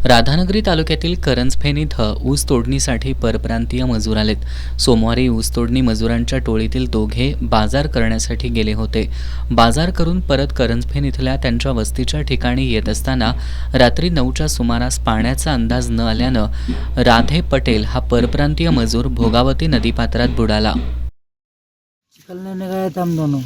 राधानगरी तालुक्यातील करंजफेन इथं ऊस तोडणीसाठी परप्रांतीय मजूर आलेत. सोमवारी ऊस तोडणी मजुरांच्या टोळीतील दोघे बाजार करण्यासाठी गेले होते. बाजार करून परत करंजफेन इथल्या त्यांच्या वस्तीच्या ठिकाणी येत असताना रात्री 9च्या सुमारास पाण्याचा अंदाज न आल्यानं राधे पटेल हा परप्रांतीय मजूर भोगावती नदीपात्रात बुडाला. निकलने में गए थे हम दोनों।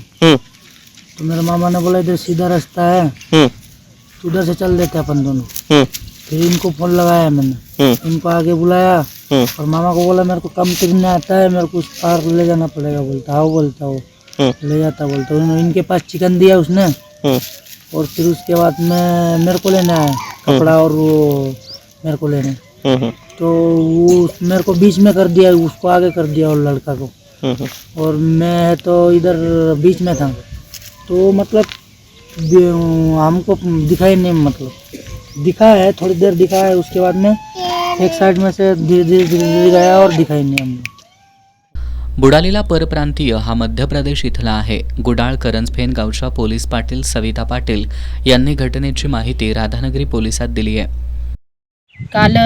तो मेरे मामा ने बोला इधर सीधा रास्ता है, तो उधर से चल देते अपन दोनों। फिर इनको फोन लगाया मैंने, इनको आगे बुलाया और मामा को बोला मेरे को कम करने आता है, मेरे को उस पार ले जाना पड़ेगा। बोलता आओ, बोलता हो ले जाता, बोलता इनके पास चिकन दिया उसने। और फिर उसके बाद में मेरे को लेना है कपड़ा और वो मेरे को लेने, तो वो मेरे को बीच में कर दिया, उसको आगे कर दिया और लड़का को, और मैं तो इधर बीच में था। तो मतलब हमको दिखाई नहीं, मतलब दिखा है थोड़ी देर दिखा है, उसके बाद में एक साइड में से धीरे धीरे गया और दिखाई नहीं हमको। बुडालेला परप्रांतीय हा मध्य प्रदेश इथला आहे. गुडाळ करंजफेन गावच्या पोलीस पाटील सविता पाटील यांनी घटनेची माहिती राधानगरी पोलिसात दिली आहे. काल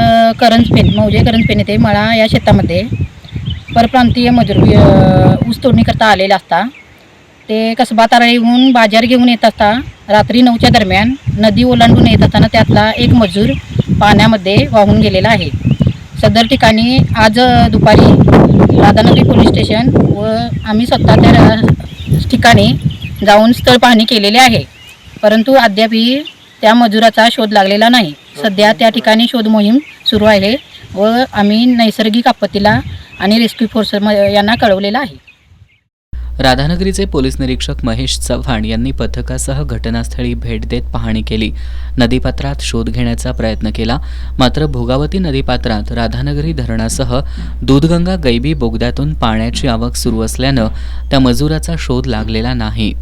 मौजे करंजफेन येथे मळा या शेतामध्ये परप्रांतीय मजूर ऊस तोडणी करता आलेला असता. ते कसबा ताराळीहून बाजार घेऊन येत असता रात्री 9च्या दरम्यान नदी ओलांडून येत असताना त्यातला एक मजूर पाण्यामध्ये वाहून गेलेला आहे. सदर ठिकाणी आज दुपारी राधानगरी पोलीस स्टेशन व आम्ही स्वतः त्या ठिकाणी जाऊन स्थळ पाहणी केलेली आहे, परंतु अद्यापही त्या मजुराचा शोध लागलेला नाही. सध्या त्या ठिकाणी शोध मोहीम सुरू आहे व आम्ही नैसर्गिक आपत्तीला आणि रेस्क्यू फोर्स यांना कळवलेलं आहे. राधानगरीचे पोलीस निरीक्षक महेश चव्हाण यांनी पथकासह घटनास्थळी भेट देत पाहणी केली. नदीपात्रात शोध घेण्याचा प्रयत्न केला, मात्र भोगावती नदीपात्रात राधानगरी धरणासह दूधगंगा गैबी बोगद्यातून पाण्याची आवक सुरू असल्यानं त्या मजुराचा शोध लागलेला नाही.